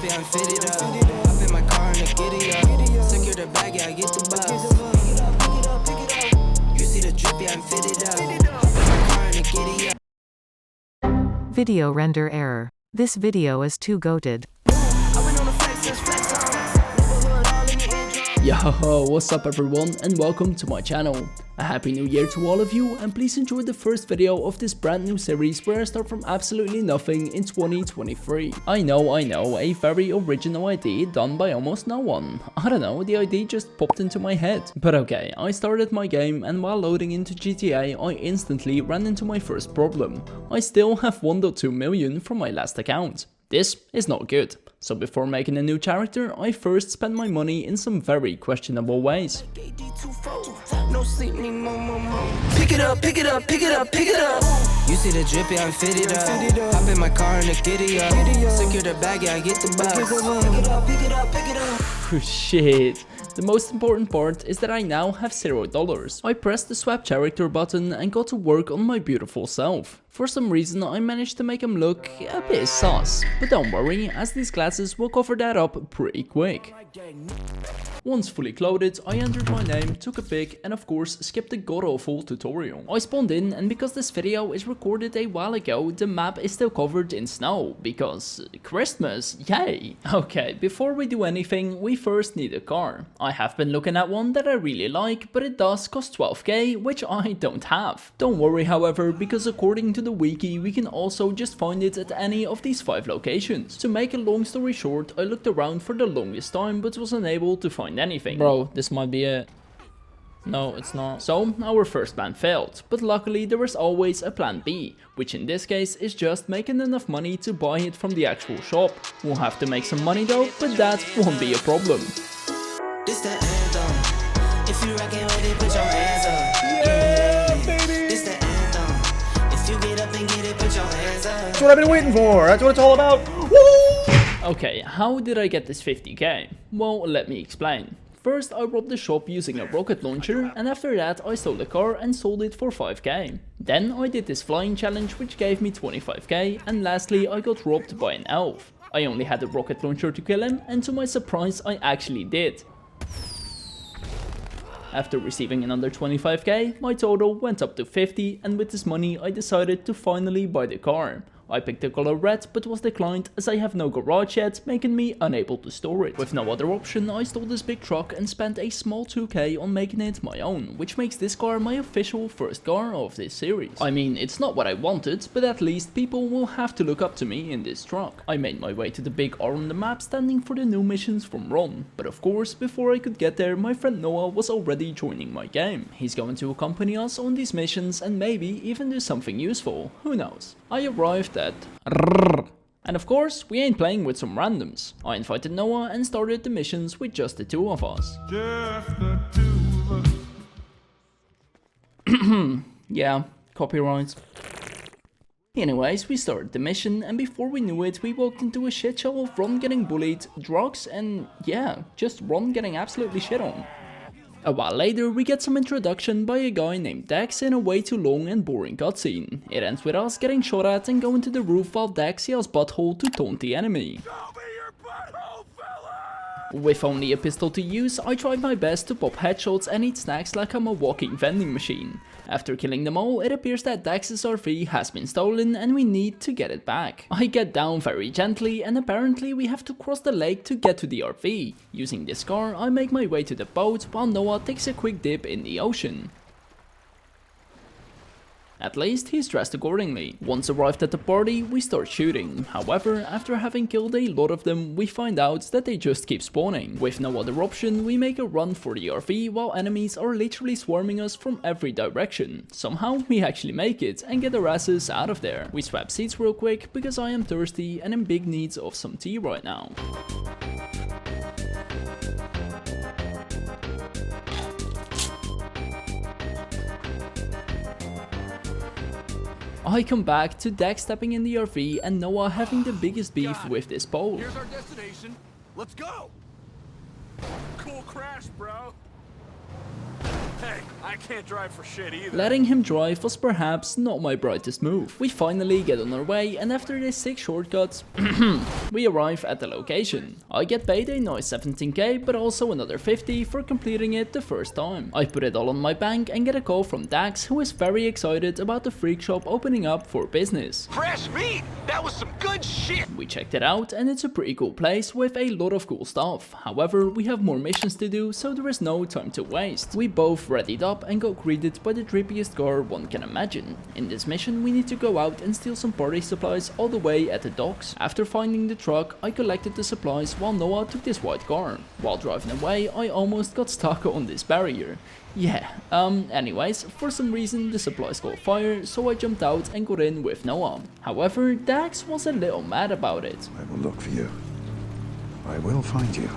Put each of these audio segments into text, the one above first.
drippy, I'm fitted up. Hop in my car and the giddy up. Secure the bag, yeah, I get the bus. You see the drippy, I'm fitted up. Hop in my car and the giddy up. Video render error. This video is too goated. Yo, what's up everyone and welcome to my channel. A happy new year to all of you, and please enjoy the first video of this brand new series where I start from absolutely nothing in 2023. I know, a very original idea done by almost no one. I don't know, the idea just popped into my head. But okay, I started my game and while loading into GTA I instantly ran into my first problem. I still have 1.2 million from my last account. This is not good. So before making a new character, I first spent my money in some very questionable ways. No sleep, need more. Pick it up, pick it up, pick it up, pick it up. You see the drippy, I'm fitted up. Hop in my car and the giddy up. Secure the bag, yeah, I get the bus. Pick it up, pick it up, pick it up. Oh shit. The most important part is that I now have $0. I pressed the swap character button and got to work on my beautiful self. For some reason I managed to make him look a bit sus, but don't worry, as these glasses will cover that up pretty quick. Once fully clothed, I entered my name, took a pic and of course skipped the god-awful tutorial. I spawned in, and because this video is recorded a while ago, the map is still covered in snow, because Christmas, yay! Okay, before we do anything, we first need a car. I have been looking at one that I really like, but it does cost 12k, which I don't have. Don't worry however, because according to the wiki, we can also just find it at any of these 5 locations. To make a long story short, I looked around for the longest time, but was unable to find anything. Bro, this might be it. No, it's not. So, our first plan failed, but luckily there is always a plan B, which in this case is just making enough money to buy it from the actual shop. We'll have to make some money though, but that won't be a problem. This the anthem. If you rockin' with it, put your hands up. Yeah, baby. This the anthem. If you get up and get it, put your hands up. That's what I've been waiting for. That's what it's all about. Woo! Okay, how did I get this 50k? Well, let me explain. First I robbed the shop using a rocket launcher, and after that I stole the car and sold it for 5k. Then I did this flying challenge which gave me 25k, and lastly I got robbed by an elf. I only had a rocket launcher to kill him, and to my surprise I actually did. After receiving another 25k, my total went up to 50, and with this money I decided to finally buy the car. I picked the color red but was declined as I have no garage yet, making me unable to store it. With no other option, I stole this big truck and spent a small 2k on making it my own, which makes this car my official first car of this series. I mean, it's not what I wanted, but at least people will have to look up to me in this truck. I made my way to the big R on the map standing for the new missions from Ron, but of course before I could get there my friend Noah was already joining my game. He's going to accompany us on these missions and maybe even do something useful, who knows. I arrived at and of course, we ain't playing with some randoms. I invited Noah and started the missions with just the 2 of us. Just the 2 of us. Yeah, copyright. Anyways, we started the mission, and before we knew it, we walked into a shit show of Ron getting bullied, drugs, and yeah, just Ron getting absolutely shit on. A while later, we get some introduction by a guy named Dex in a way too long and boring cutscene. It ends with us getting shot at and going to the roof while Dex yells butthole to taunt the enemy. With only a pistol to use, I tried my best to pop headshots and eat snacks like I'm a walking vending machine. After killing them all, it appears that Dex's RV has been stolen and we need to get it back. I get down very gently and apparently we have to cross the lake to get to the RV. Using this car, I make my way to the boat while Noah takes a quick dip in the ocean. At least he's dressed accordingly. Once arrived at the party, we start shooting. However, after having killed a lot of them, we find out that they just keep spawning. With no other option, we make a run for the RV while enemies are literally swarming us from every direction. Somehow we actually make it and get our asses out of there. We swap seats real quick because I am thirsty and in big need of some tea right now. I come back to Dex stepping in the RV and Noah having the biggest beef with this pole. Here's our destination. Let's go. Cool crash, bro. Hey, I can't drive for shit either. Letting him drive was perhaps not my brightest move. We finally get on our way, and after this 6 shortcuts, we arrive at the location. I get paid a nice 17k, but also another 50 for completing it the first time. I put it all on my bank and get a call from Dax, who is very excited about the freak shop opening up for business. Fresh meat! That was some good shit! We checked it out, and it's a pretty cool place with a lot of cool stuff. However, we have more missions to do, so there is no time to waste. We both readied up and got greeted by the drippiest car one can imagine. In this mission, we need to go out and steal some party supplies all the way at the docks. After finding the truck, I collected the supplies while Noah took this white car. While driving away, I almost got stuck on this barrier. Yeah, anyways, for some reason the supplies caught fire, so I jumped out and got in with Noah. However, Dax was a little mad about it. I will look for you. I will find you.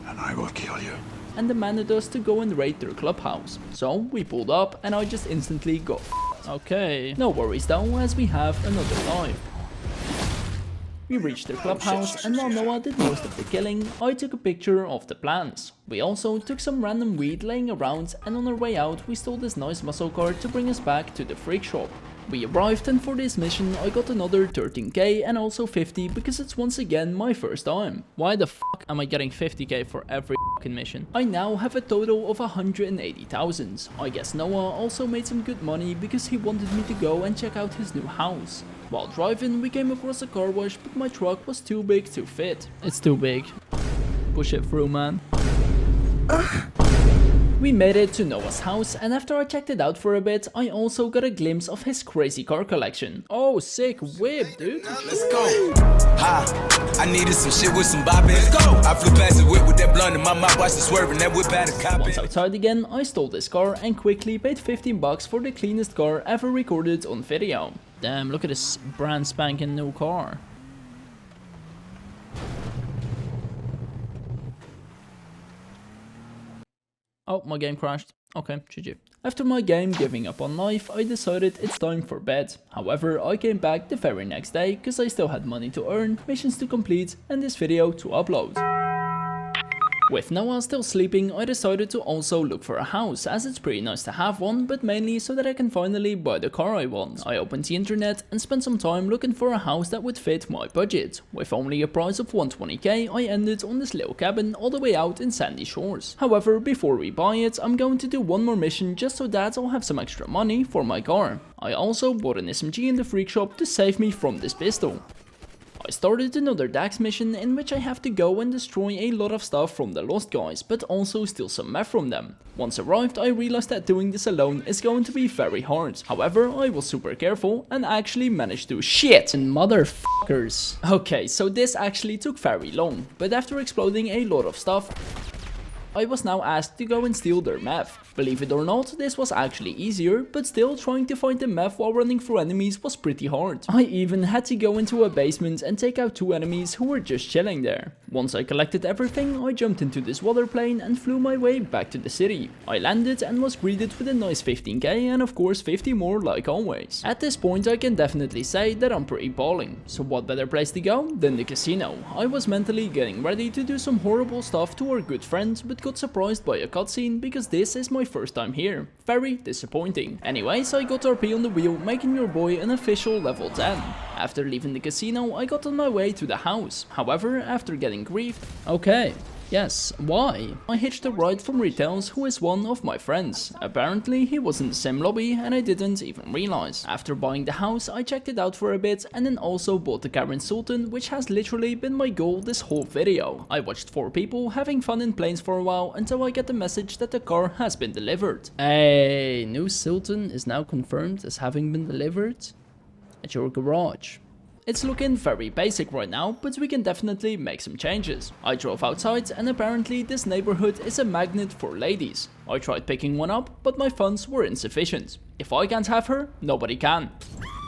And I will kill you. And demanded us to go and raid their clubhouse. So we pulled up and I just instantly got f***ed. Okay, no worries though, as we have another life. We reached their clubhouse, and while Noah did most of the killing, I took a picture of the plants. We also took some random weed laying around, and on our way out we stole this nice muscle car to bring us back to the freak shop. We arrived, and for this mission I got another 13k and also 50 because it's once again my first time. Why the fuck am I getting 50k for every fucking mission? I now have a total of 180,000. I guess Noah also made some good money because he wanted me to go and check out his new house. While driving, we came across a car wash, but my truck was too big to fit. It's too big. Push it through, man. We made it to Noah's house, and after I checked it out for a bit, I also got a glimpse of his crazy car collection. Oh, sick whip, dude. Let's go. Hi, I needed some shit with some bopping. Let's go. I flew past the whip with that blunt in my mouth, watched it swerving, that whip had a cop. Once outside again, I stole this car and quickly paid 15 bucks for the cleanest car ever recorded on video. Damn, look at this brand spanking new car. Oh, my game crashed. Okay, GG. After my game giving up on life, I decided it's time for bed. However, I came back the very next day because I still had money to earn, missions to complete, and this video to upload. With Noah still sleeping, I decided to also look for a house, as it's pretty nice to have one, but mainly so that I can finally buy the car I want. I opened the internet and spent some time looking for a house that would fit my budget. With only a price of 120k, I ended on this little cabin all the way out in Sandy Shores. However, before we buy it, I'm going to do one more mission just so that I'll have some extra money for my car. I also bought an SMG in the freak shop to save me from this pistol. I started another Dax mission in which I have to go and destroy a lot of stuff from the Lost Guys, but also steal some meth from them. Once arrived, I realized that doing this alone is going to be very hard. However, I was super careful and actually managed to shit and motherfuckers. Okay, so this actually took very long, but after exploding a lot of stuff, I was now asked to go and steal their meth. Believe it or not, this was actually easier, but still trying to find the meth while running through enemies was pretty hard. I even had to go into a basement and take out 2 enemies who were just chilling there. Once I collected everything, I jumped into this water plane and flew my way back to the city. I landed and was greeted with a nice 15k and of course 50 more like always. At this point I can definitely say that I'm pretty balling. So what better place to go than the casino? I was mentally getting ready to do some horrible stuff to our good friend, but got surprised by a cutscene because this is my first time here. Very disappointing. Anyways, I got RP on the wheel, making your boy an official level 10. After leaving the casino, I got on my way to the house. However, after getting griefed... Okay. Yes, why? I hitched a ride from Retails, who is one of my friends. Apparently he was in the same lobby and I didn't even realize. After buying the house, I checked it out for a bit and then also bought the Karen Sultan, which has literally been my goal this whole video. I watched 4 people having fun in planes for a while until I get the message that the car has been delivered. A new Sultan is now confirmed as having been delivered at your garage. It's looking very basic right now, but we can definitely make some changes. I drove outside and apparently this neighborhood is a magnet for ladies. I tried picking one up, but my funds were insufficient. If I can't have her, nobody can.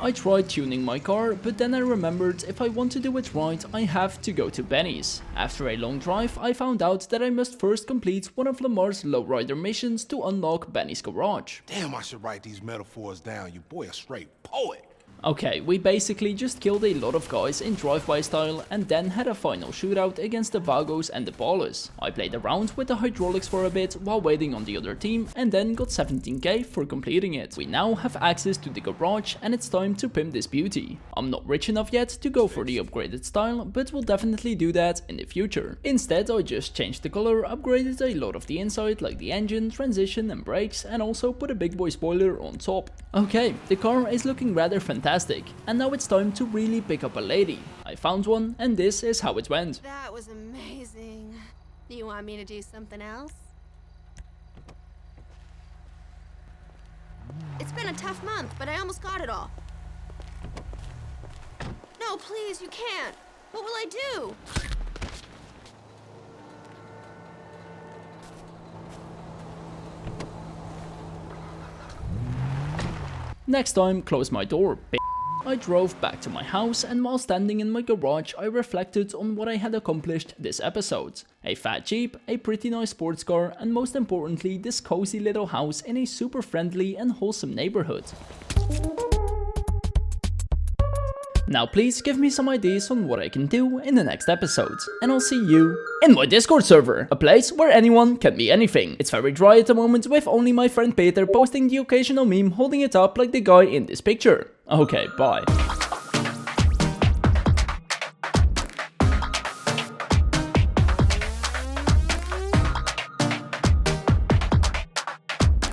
I tried tuning my car, but then I remembered if I want to do it right, I have to go to Benny's. After a long drive, I found out that I must first complete one of Lamar's lowrider missions to unlock Benny's garage. Damn, I should write these metaphors down. You boy a straight poet. Okay, we basically just killed a lot of guys in drive-by style and then had a final shootout against the Vagos and the Ballers. I played around with the hydraulics for a bit while waiting on the other team and then got 17k for completing it. We now have access to the garage and it's time to pimp this beauty. I'm not rich enough yet to go for the upgraded style, but will definitely do that in the future. Instead, I just changed the color, upgraded a lot of the inside like the engine, transition and brakes, and also put a big boy spoiler on top. Okay, the car is looking rather fantastic, and now it's time to really pick up a lady. I found one, and this is how it went. That was amazing. Do you want me to do something else? It's been a tough month, but I almost got it all. No, please, you can't. What will I do? Next time, close my door, bitch. I drove back to my house, and while standing in my garage I reflected on what I had accomplished this episode. A fat Jeep, a pretty nice sports car, and most importantly this cozy little house in a super friendly and wholesome neighborhood. Now please give me some ideas on what I can do in the next episode, and I'll see you in my Discord server, a place where anyone can be anything. It's very dry at the moment with only my friend Peter posting the occasional meme holding it up like the guy in this picture. Okay, bye.